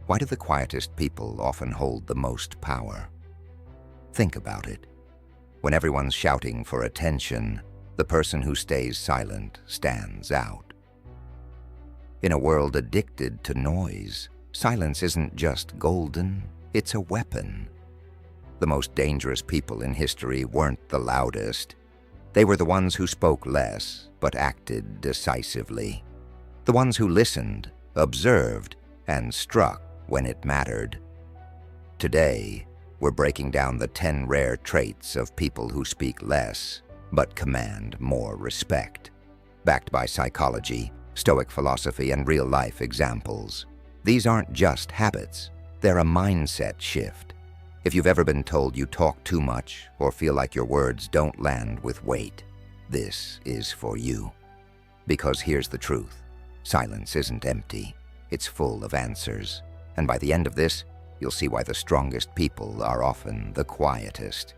Why do the quietest people often hold the most power? Think about it. When everyone's shouting for attention, the person who stays silent stands out. In a world addicted to noise, silence isn't just golden, it's a weapon. The most dangerous people in history weren't the loudest. They were the ones who spoke less, but acted decisively. The ones who listened, observed, and struck when it mattered. Today, we're breaking down the 10 rare traits of people who speak less, but command more respect. Backed by psychology, Stoic philosophy, and real-life examples. These aren't just habits, they're a mindset shift. If you've ever been told you talk too much or feel like your words don't land with weight, this is for you. Because here's the truth. Silence isn't empty. It's full of answers. And by the end of this, you'll see why the strongest people are often the quietest.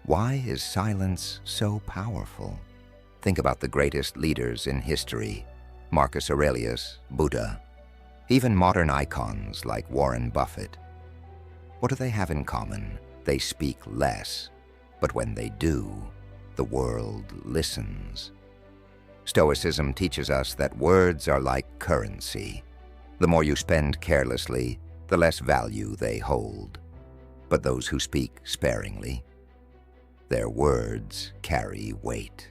Why is silence so powerful? Think about the greatest leaders in history. Marcus Aurelius, Buddha. Even modern icons like Warren Buffett. What do they have in common? They speak less, but when they do, the world listens. Stoicism teaches us that words are like currency. The more you spend carelessly, the less value they hold. But those who speak sparingly, their words carry weight.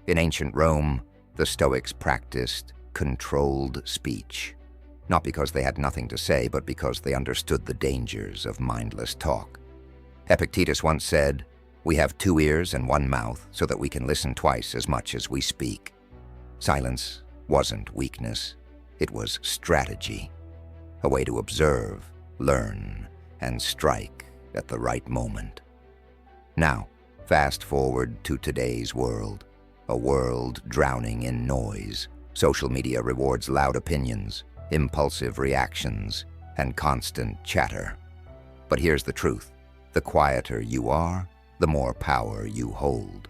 In ancient Rome, the Stoics practiced controlled speech, not because they had nothing to say, but because they understood the dangers of mindless talk. Epictetus once said, "We have 2 ears and 1 mouth so that we can listen twice as much as we speak." Silence wasn't weakness, it was strategy, a way to observe, learn, and strike at the right moment. Now, fast forward to today's world, a world drowning in noise. Social media rewards loud opinions, impulsive reactions, and constant chatter. But here's the truth. The quieter you are, the more power you hold.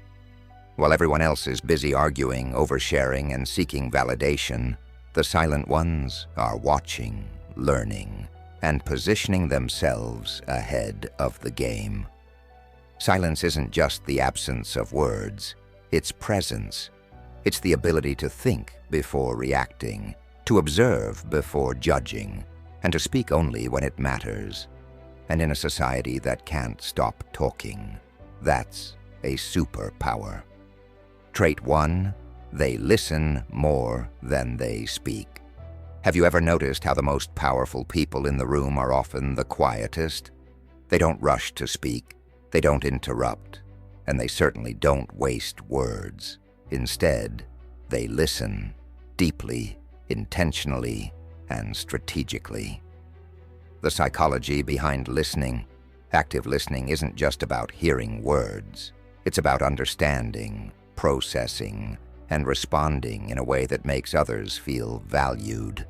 While everyone else is busy arguing, oversharing, and seeking validation, the silent ones are watching, learning, and positioning themselves ahead of the game. Silence isn't just the absence of words, it's presence. It's the ability to think before reacting, to observe before judging, and to speak only when it matters. And in a society that can't stop talking, that's a superpower. Trait 1, they listen more than they speak. Have you ever noticed how the most powerful people in the room are often the quietest? They don't rush to speak, they don't interrupt, and they certainly don't waste words. Instead, they listen deeply, intentionally, and strategically. The psychology behind listening. Active listening isn't just about hearing words. It's about understanding, processing, and responding in a way that makes others feel valued.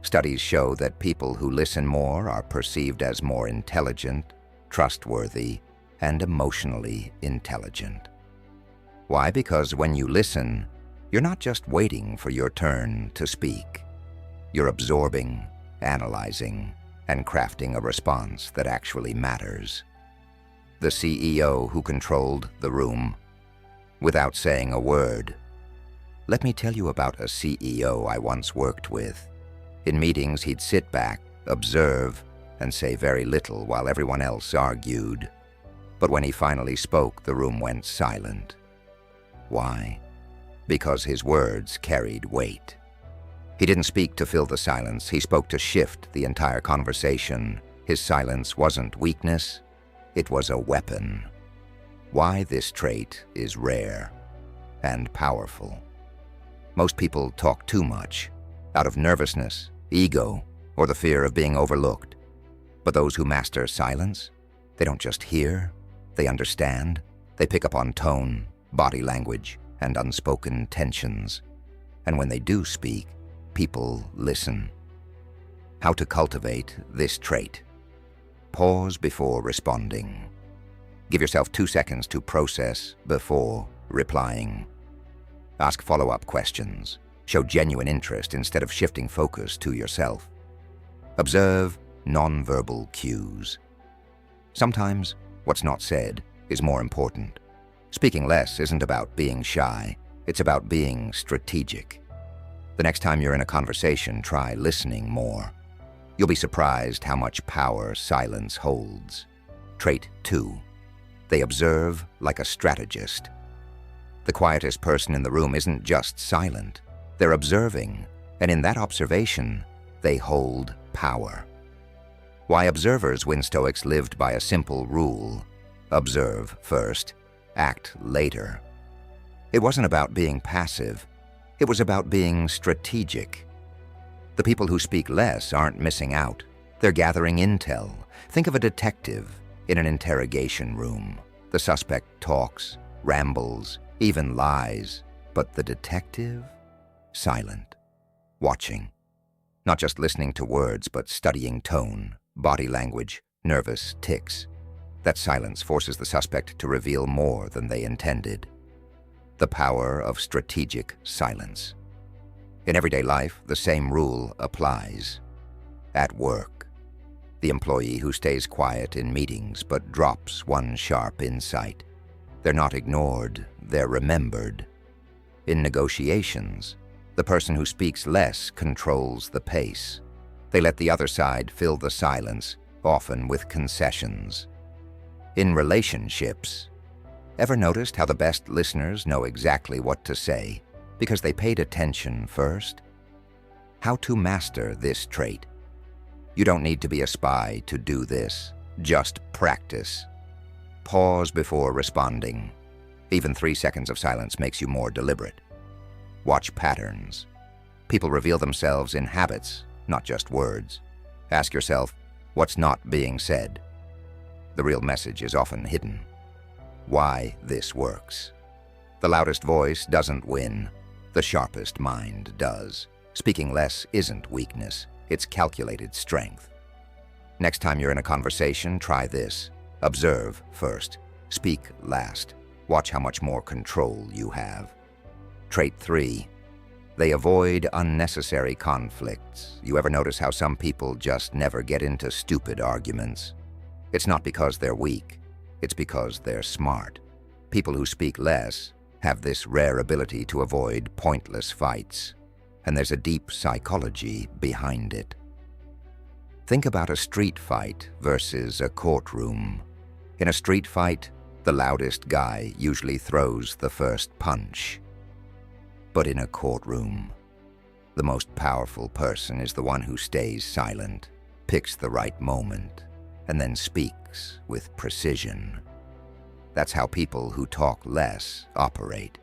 Studies show that people who listen more are perceived as more intelligent, trustworthy, and emotionally intelligent. Why? Because when you listen, you're not just waiting for your turn to speak. You're absorbing, analyzing, and crafting a response that actually matters. The CEO who controlled the room without saying a word. Let me tell you about a CEO I once worked with. In meetings, he'd sit back, observe, and say very little while everyone else argued. But when he finally spoke, the room went silent. Why? Because his words carried weight. He didn't speak to fill the silence, he spoke to shift the entire conversation. His silence wasn't weakness, it was a weapon. Why this trait is rare and powerful. Most people talk too much, out of nervousness, ego, or the fear of being overlooked. But those who master silence, they don't just hear, they understand. They pick up on tone, body language, and unspoken tensions. And when they do speak, people listen. How to cultivate this trait. Pause before responding. Give yourself 2 seconds to process before replying. Ask follow-up questions. Show genuine interest instead of shifting focus to yourself. Observe nonverbal cues. Sometimes what's not said is more important. Speaking less isn't about being shy, it's about being strategic. The next time you're in a conversation, try listening more. You'll be surprised how much power silence holds. Trait 2. They observe like a strategist. The quietest person in the room isn't just silent. They're observing, and in that observation, they hold power. Why observers when Stoics lived by a simple rule: observe first, act later. It wasn't about being passive. It was about being strategic. The people who speak less aren't missing out. They're gathering intel. Think of a detective in an interrogation room. The suspect talks, rambles, even lies, but the detective? Silent, watching. Not just listening to words, but studying tone, body language, nervous tics. That silence forces the suspect to reveal more than they intended. The power of strategic silence. In everyday life, the same rule applies. At work, the employee who stays quiet in meetings but drops one sharp insight. They're not ignored, they're remembered. In negotiations, the person who speaks less controls the pace. They let the other side fill the silence, often with concessions. In relationships, ever noticed how the best listeners know exactly what to say because they paid attention first? How to master this trait? You don't need to be a spy to do this. Just practice. Pause before responding. Even 3 seconds of silence makes you more deliberate. Watch patterns. People reveal themselves in habits, not just words. Ask yourself, what's not being said? The real message is often hidden. Why this works. The loudest voice doesn't win. The sharpest mind does. Speaking less isn't weakness. It's calculated strength. Next time you're in a conversation, try this. Observe first. Speak last. Watch how much more control you have. Trait 3. They avoid unnecessary conflicts. You ever notice how some people just never get into stupid arguments? It's not because they're weak. It's because they're smart. People who speak less have this rare ability to avoid pointless fights. And there's a deep psychology behind it. Think about a street fight versus a courtroom. In a street fight, the loudest guy usually throws the first punch. But in a courtroom, the most powerful person is the one who stays silent, picks the right moment, and then speaks with precision. That's how people who talk less operate.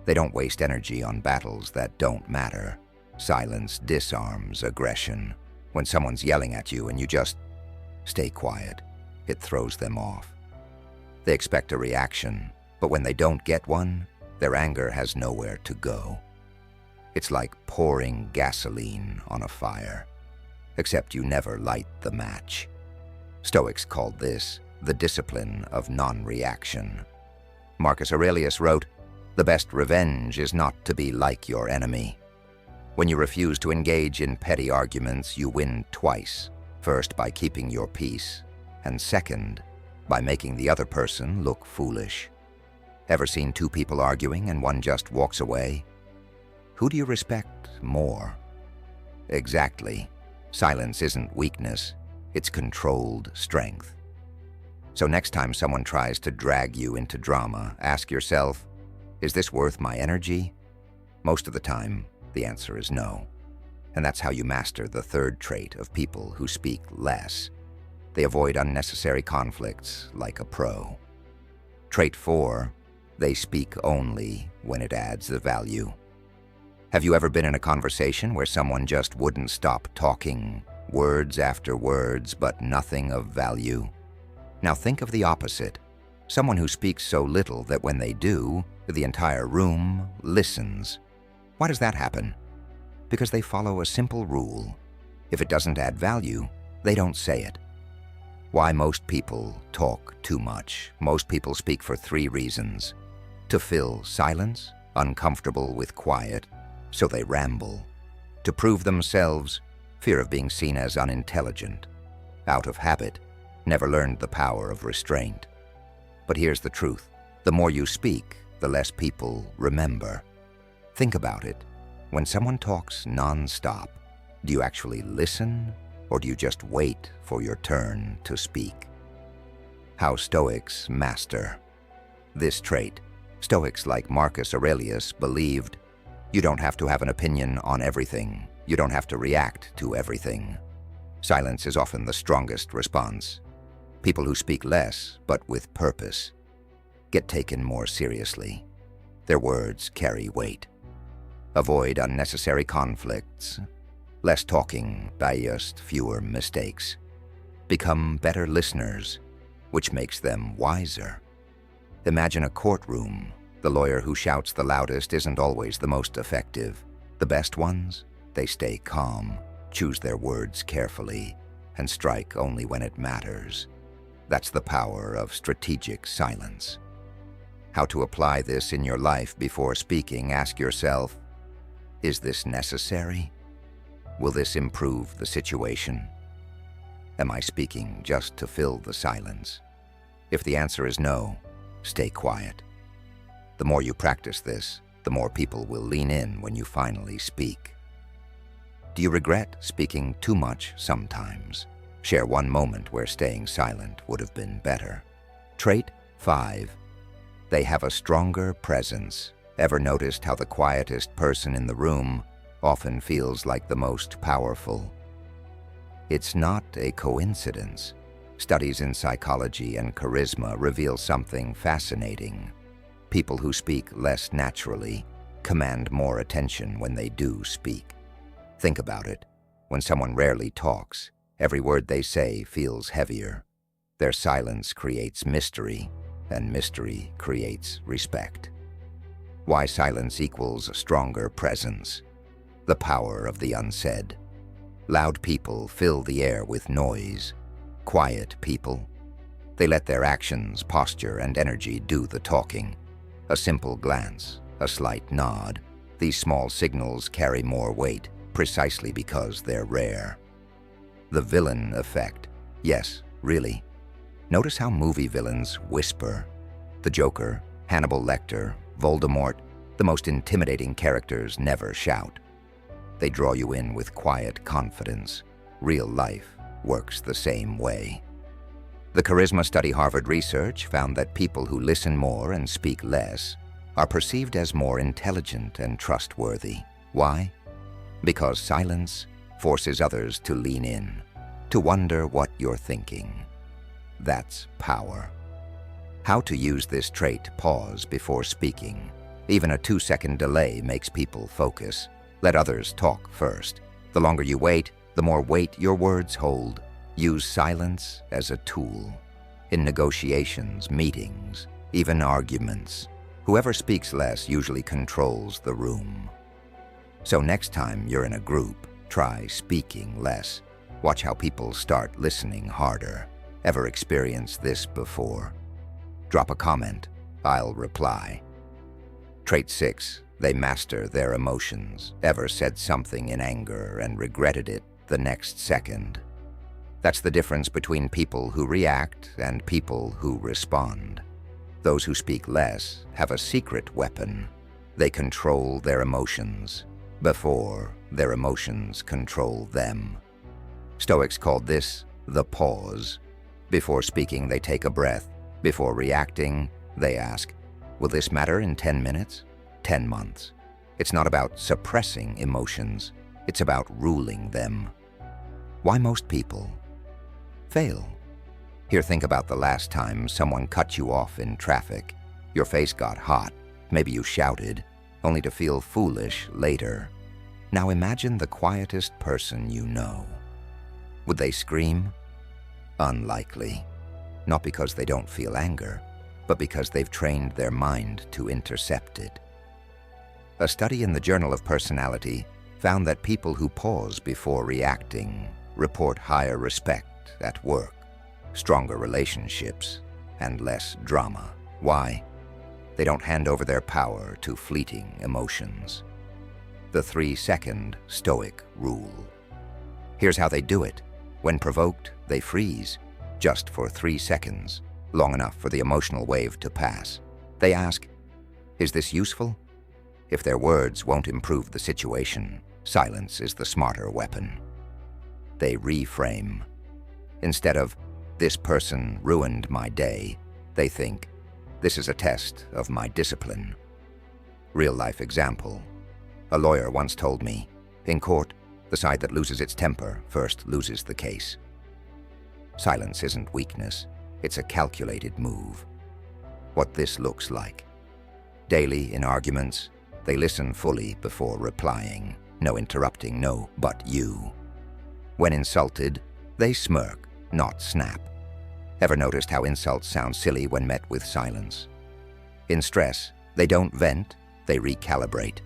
They don't waste energy on battles that don't matter. Silence disarms aggression. When someone's yelling at you and you just stay quiet, it throws them off. They expect a reaction, but when they don't get one, their anger has nowhere to go. It's like pouring gasoline on a fire, except you never light the match. Stoics called this the discipline of non-reaction. Marcus Aurelius wrote, "The best revenge is not to be like your enemy." When you refuse to engage in petty arguments, you win twice. First, by keeping your peace, and second, by making the other person look foolish. Ever seen two people arguing and one just walks away? Who do you respect more? Exactly. Silence isn't weakness, it's controlled strength. So next time someone tries to drag you into drama, ask yourself, is this worth my energy? Most of the time, the answer is no. And that's how you master the third trait of people who speak less. They avoid unnecessary conflicts like a pro. Trait 4, they speak only when it adds the value. Have you ever been in a conversation where someone just wouldn't stop talking, words after words, but nothing of value? Now think of the opposite. Someone who speaks so little that when they do, the entire room listens. Why does that happen? Because they follow a simple rule. If it doesn't add value, they don't say it. Why most people talk too much? Most people speak for 3 reasons. To fill silence, uncomfortable with quiet, so they ramble. To prove themselves, fear of being seen as unintelligent, out of habit, never learned the power of restraint. But here's the truth. The more you speak, the less people remember. Think about it. When someone talks non-stop, do you actually listen, or do you just wait for your turn to speak? How Stoics master this trait. Stoics like Marcus Aurelius believed, you don't have to have an opinion on everything. You don't have to react to everything. Silence is often the strongest response. People who speak less, but with purpose, get taken more seriously. Their words carry weight. Avoid unnecessary conflicts. Less talking, just fewer mistakes. Become better listeners, which makes them wiser. Imagine a courtroom. The lawyer who shouts the loudest isn't always the most effective. The best ones, they stay calm, choose their words carefully, and strike only when it matters. That's the power of strategic silence. How to apply this in your life before speaking, ask yourself, is this necessary? Will this improve the situation? Am I speaking just to fill the silence? If the answer is no, stay quiet. The more you practice this, the more people will lean in when you finally speak. Do you regret speaking too much sometimes? Share one moment where staying silent would have been better. Trait 5. They have a stronger presence. Ever noticed how the quietest person in the room often feels like the most powerful? It's not a coincidence. Studies in psychology and charisma reveal something fascinating. People who speak less naturally command more attention when they do speak. Think about it. When someone rarely talks, every word they say feels heavier. Their silence creates mystery, and mystery creates respect. Why silence equals stronger presence? The power of the unsaid. Loud people fill the air with noise. Quiet people, they let their actions, posture, and energy do the talking. A simple glance, a slight nod, these small signals carry more weight precisely because they're rare. The villain effect. Yes, really. Notice how movie villains whisper. The Joker, Hannibal Lecter, Voldemort, the most intimidating characters never shout. They draw you in with quiet confidence. Real life works the same way. The Charisma Study Harvard research found that people who listen more and speak less are perceived as more intelligent and trustworthy. Why? Because silence forces others to lean in, to wonder what you're thinking. That's power. How to use this trait: pause before speaking. Even a 2-second delay makes people focus. Let others talk first. The longer you wait, the more weight your words hold. Use silence as a tool. In negotiations, meetings, even arguments, whoever speaks less usually controls the room. So next time you're in a group, try speaking less. Watch how people start listening harder. Ever experienced this before? Drop a comment. I'll reply. Trait 6. They master their emotions. Ever said something in anger and regretted it the next second? That's the difference between people who react and people who respond. Those who speak less have a secret weapon. They control their emotions before their emotions control them. Stoics called this the pause. Before speaking, they take a breath. Before reacting, they ask, will this matter in 10 minutes? 10 months. It's not about suppressing emotions. It's about ruling them. Why most people fail? Here, think about the last time someone cut you off in traffic. Your face got hot. Maybe you shouted, only to feel foolish later. Now imagine the quietest person you know. Would they scream? Unlikely. Not because they don't feel anger, but because they've trained their mind to intercept it. A study in the Journal of Personality found that people who pause before reacting report higher respect at work, stronger relationships, and less drama. Why? They don't hand over their power to fleeting emotions. The 3-second Stoic rule. Here's how they do it. When provoked, They freeze, just for 3 seconds, long enough for the emotional wave to pass. They ask, "Is this useful?" If their words won't improve the situation, silence is the smarter weapon. They reframe. Instead of, "This person ruined my day," they think, "This is a test of my discipline." Real-life example. A lawyer once told me, "In court, the side that loses its temper first loses the case." Silence isn't weakness, it's a calculated move. What this looks like. Daily in arguments, they listen fully before replying. No interrupting, no "but you." When insulted, they smirk, not snap. Ever noticed how insults sound silly when met with silence? In stress, they don't vent, they recalibrate.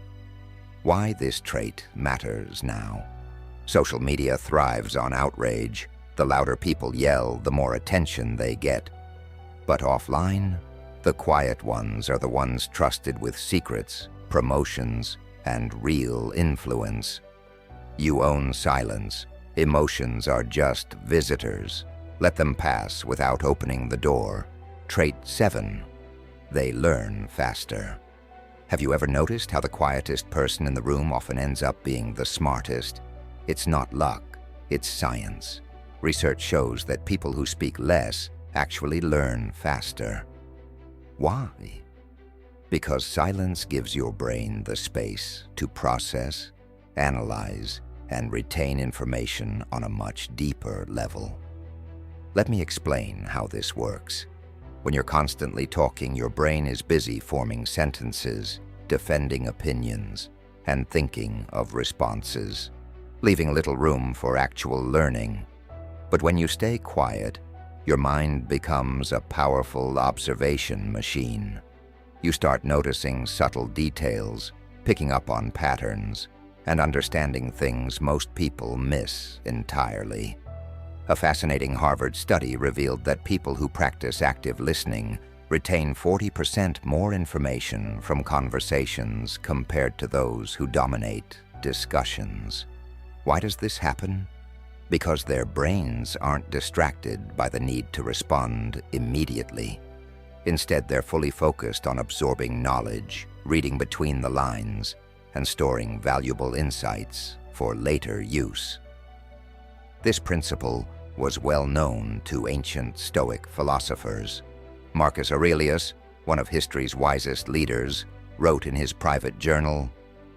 Why this trait matters now. Social media thrives on outrage. The louder people yell, the more attention they get. But offline, the quiet ones are the ones trusted with secrets, promotions, and real influence. You own silence. Emotions are just visitors. Let them pass without opening the door. Trait 7. They learn faster. Have you ever noticed how the quietest person in the room often ends up being the smartest? It's not luck, it's science. Research shows that people who speak less actually learn faster. Why? Because silence gives your brain the space to process, analyze, and retain information on a much deeper level. Let me explain how this works. When you're constantly talking, your brain is busy forming sentences, defending opinions, and thinking of responses, leaving little room for actual learning. But when you stay quiet, your mind becomes a powerful observation machine. You start noticing subtle details, picking up on patterns, and understanding things most people miss entirely. A fascinating Harvard study revealed that people who practice active listening retain 40% more information from conversations compared to those who dominate discussions. Why does this happen? Because their brains aren't distracted by the need to respond immediately. Instead, they're fully focused on absorbing knowledge, reading between the lines, and storing valuable insights for later use. This principle was well known to ancient Stoic philosophers. Marcus Aurelius, one of history's wisest leaders, wrote in his private journal,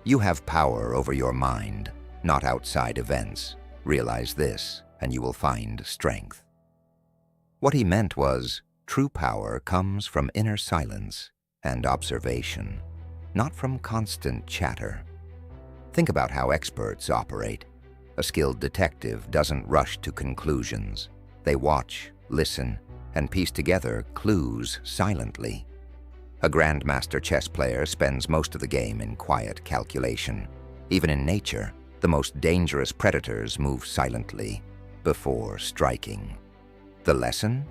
"You have power over your mind, not outside events. Realize this, and you will find strength." What he meant was, true power comes from inner silence and observation, not from constant chatter. Think about how experts operate. A skilled detective doesn't rush to conclusions. They watch, listen, and piece together clues silently. A grandmaster chess player spends most of the game in quiet calculation. Even in nature, the most dangerous predators move silently before striking. The lesson?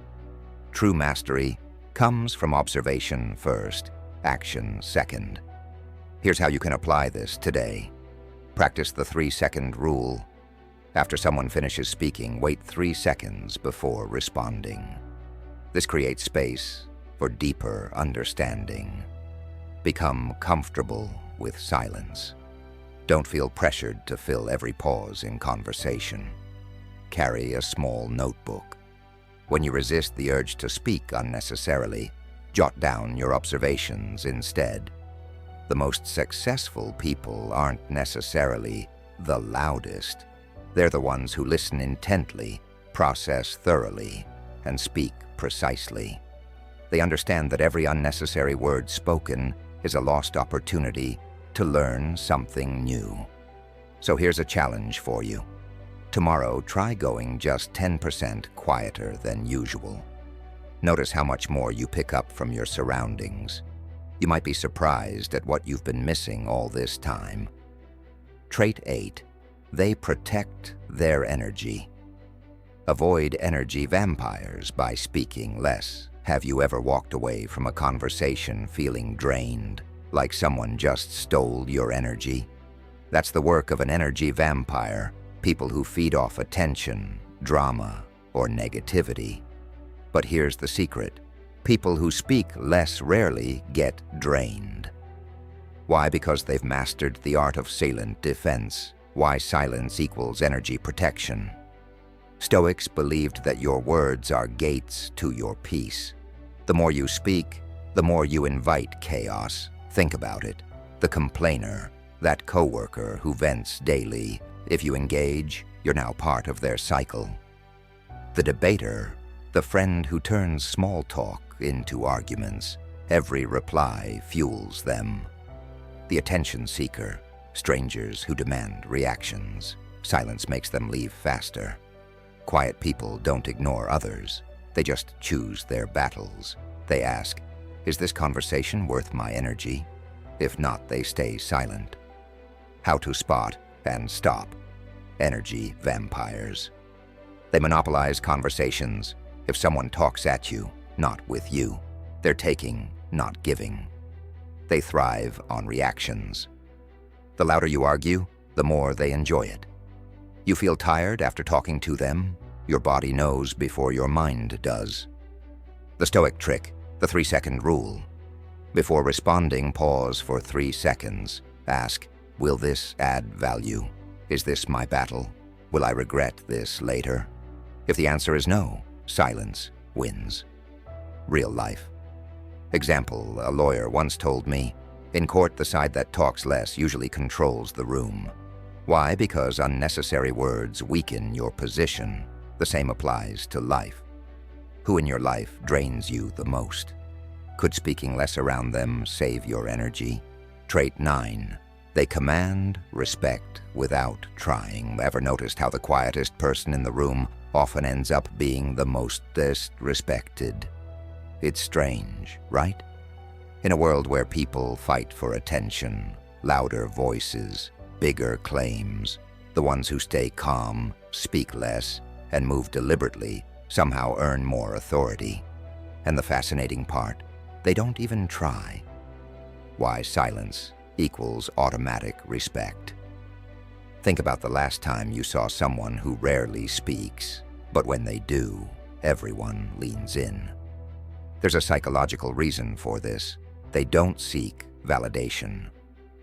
True mastery comes from observation first, action second. Here's how you can apply this today. Practice the 3-second rule. After someone finishes speaking, wait 3 seconds before responding. This creates space for deeper understanding. Become comfortable with silence. Don't feel pressured to fill every pause in conversation. Carry a small notebook. When you resist the urge to speak unnecessarily, jot down your observations instead. The most successful people aren't necessarily the loudest. They're the ones who listen intently, process thoroughly, and speak precisely. They understand that every unnecessary word spoken is a lost opportunity to learn something new. So here's a challenge for you. Tomorrow, try going just 10% quieter than usual. Notice how much more you pick up from your surroundings. You might be surprised at what you've been missing all this time. Trait 8. They protect their energy. Avoid energy vampires by speaking less. Have you ever walked away from a conversation feeling drained, like someone just stole your energy? That's the work of an energy vampire, people who feed off attention, drama, or negativity. But here's the secret. People who speak less rarely get drained. Why? Because they've mastered the art of silent defense. Why silence equals energy protection. Stoics believed that your words are gates to your peace. The more you speak, the more you invite chaos. Think about it. The complainer, that coworker who vents daily, if you engage, you're now part of their cycle. The debater, the friend who turns small talk into arguments. Every reply fuels them. The attention seeker, strangers who demand reactions. Silence makes them leave faster. Quiet people don't ignore others. They just choose their battles. They ask, is this conversation worth my energy? If not, they stay silent. How to spot and stop energy vampires. They monopolize conversations. If someone talks at you, not with you, they're taking, not giving. They thrive on reactions. The louder you argue, the more they enjoy it. You feel tired after talking to them? Your body knows before your mind does. The Stoic trick, the 3-second rule. Before responding, pause for 3 seconds. Ask, will this add value? Is this my battle? Will I regret this later? If the answer is no, silence wins. Real life. Example, a lawyer once told me, in court the side that talks less usually controls the room. Why? Because unnecessary words weaken your position. The same applies to life. Who in your life drains you the most? Could speaking less around them save your energy? Trait 9. They command respect without trying. Ever noticed how the quietest person in the room often ends up being the most respected? It's strange, right? In a world where people fight for attention, louder voices, bigger claims, the ones who stay calm, speak less, and move deliberately somehow earn more authority. And the fascinating part, they don't even try. Why silence equals automatic respect. Think about the last time you saw someone who rarely speaks, but when they do, everyone leans in. There's a psychological reason for this. They don't seek validation.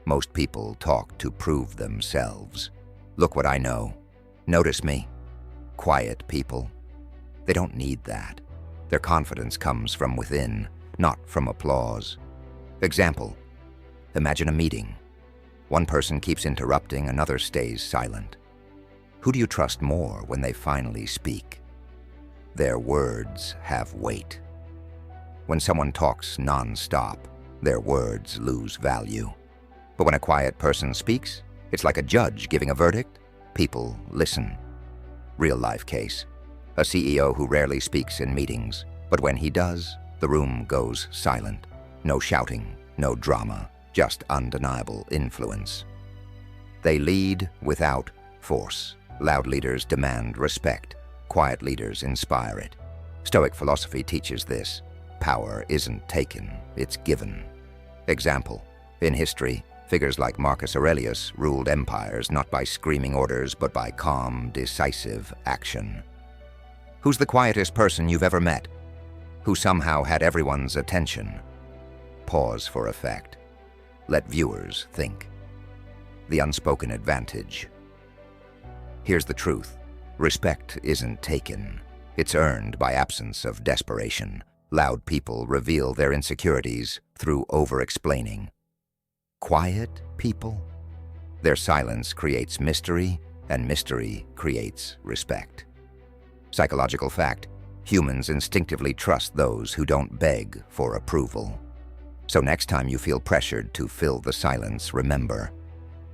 Most people talk to prove themselves. Look what I know. Notice me. Quiet people. They don't need that. Their confidence comes from within, not from applause. Example. Imagine a meeting. One person keeps interrupting, another stays silent. Who do you trust more when they finally speak? Their words have weight. When someone talks non-stop, their words lose value. But when a quiet person speaks, it's like a judge giving a verdict. People listen. Real-life case. A CEO who rarely speaks in meetings, but when he does, the room goes silent. No shouting, no drama, just undeniable influence. They lead without force. Loud leaders demand respect. Quiet leaders inspire it. Stoic philosophy teaches this. Power isn't taken, it's given. Example. In history, figures like Marcus Aurelius ruled empires not by screaming orders, but by calm, decisive action. Who's the quietest person you've ever met? Who somehow had everyone's attention? Pause for effect. Let viewers think. The unspoken advantage. Here's the truth. Respect isn't taken. It's earned by absence of desperation. Loud people reveal their insecurities through over-explaining. Quiet people? Their silence creates mystery, and mystery creates respect. Psychological fact. Humans instinctively trust those who don't beg for approval. So next time you feel pressured to fill the silence, remember,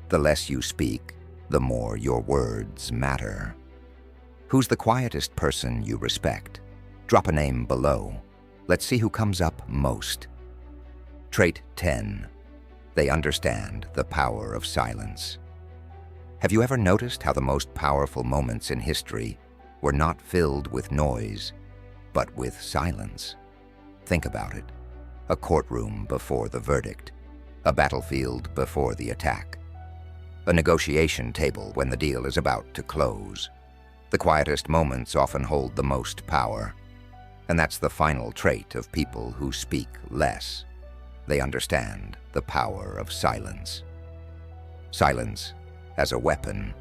the less you speak, the more your words matter. Who's the quietest person you respect? Drop a name below. Let's see who comes up most. Trait 10. They understand the power of silence. Have you ever noticed how the most powerful moments in history were not filled with noise, but with silence? Think about it. A courtroom before the verdict. A battlefield before the attack. A negotiation table when the deal is about to close. The quietest moments often hold the most power, and that's the final trait of people who speak less. They understand the power of silence. Silence as a weapon.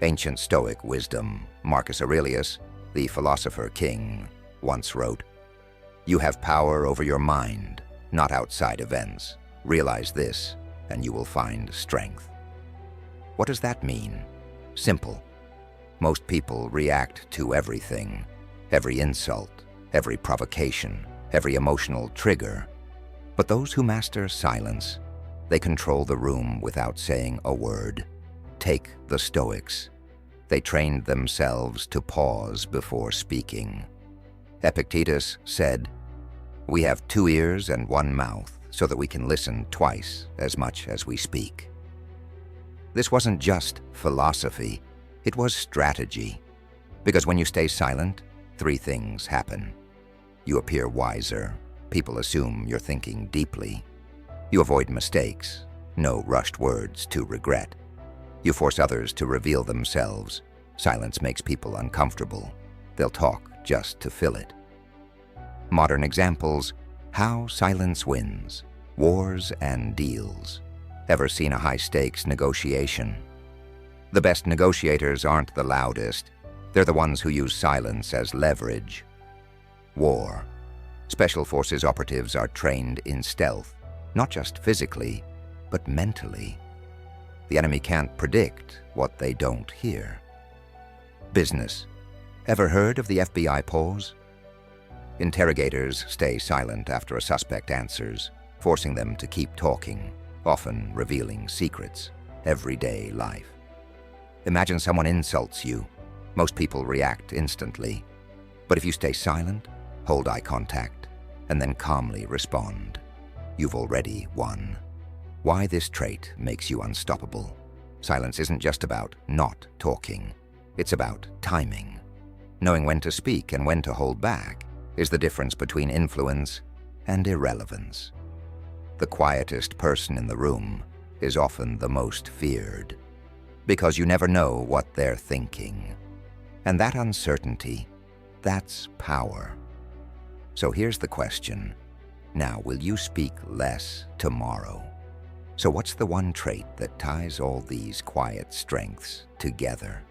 Ancient Stoic wisdom, Marcus Aurelius, the philosopher king, once wrote, "You have power over your mind, not outside events. Realize this, and you will find strength." What does that mean? Simple. Most people react to everything, every insult, every provocation, every emotional trigger. But those who master silence, they control the room without saying a word. Take the Stoics. They trained themselves to pause before speaking. Epictetus said, "We have 2 ears and 1 mouth so that we can listen twice as much as we speak." This wasn't just philosophy, it was strategy. Because when you stay silent, 3 things happen. You appear wiser. People assume you're thinking deeply. You avoid mistakes, no rushed words to regret. You force others to reveal themselves. Silence makes people uncomfortable. They'll talk just to fill it. Modern examples: how silence wins, wars and deals. Ever seen a high-stakes negotiation? The best negotiators aren't the loudest. They're the ones who use silence as leverage. War. Special forces operatives are trained in stealth, not just physically, but mentally. The enemy can't predict what they don't hear. Business. Ever heard of the FBI pause? Interrogators stay silent after a suspect answers, forcing them to keep talking, often revealing secrets. Everyday life. Imagine someone insults you. Most people react instantly. But if you stay silent, hold eye contact, and then calmly respond, you've already won. Why this trait makes you unstoppable. Silence isn't just about not talking. It's about timing. Knowing when to speak and when to hold back is the difference between influence and irrelevance. The quietest person in the room is often the most feared, because you never know what they're thinking. And that uncertainty, that's power. So here's the question. Now, will you speak less tomorrow? So what's the one trait that ties all these quiet strengths together?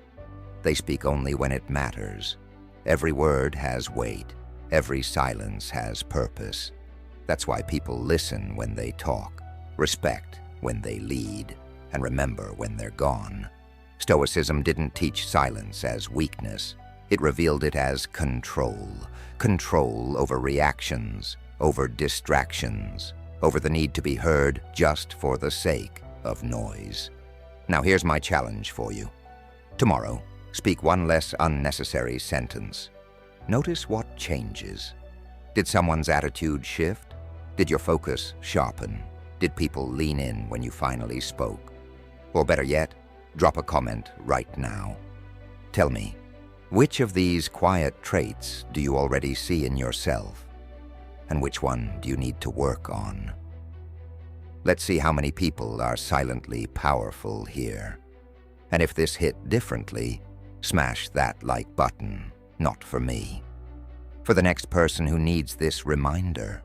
They speak only when it matters. Every word has weight. Every silence has purpose. That's why people listen when they talk, respect when they lead, and remember when they're gone. Stoicism didn't teach silence as weakness. It revealed it as control. Control over reactions, over distractions, over the need to be heard just for the sake of noise. Now here's my challenge for you. Tomorrow, speak 1 less unnecessary sentence. Notice what changes. Did someone's attitude shift? Did your focus sharpen? Did people lean in when you finally spoke? Or better yet, drop a comment right now. Tell me, which of these quiet traits do you already see in yourself? And which one do you need to work on? Let's see how many people are silently powerful here. And if this hit differently, smash that like button. Not for me. For the next person who needs this reminder.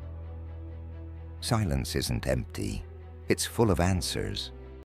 Silence isn't empty. It's full of answers.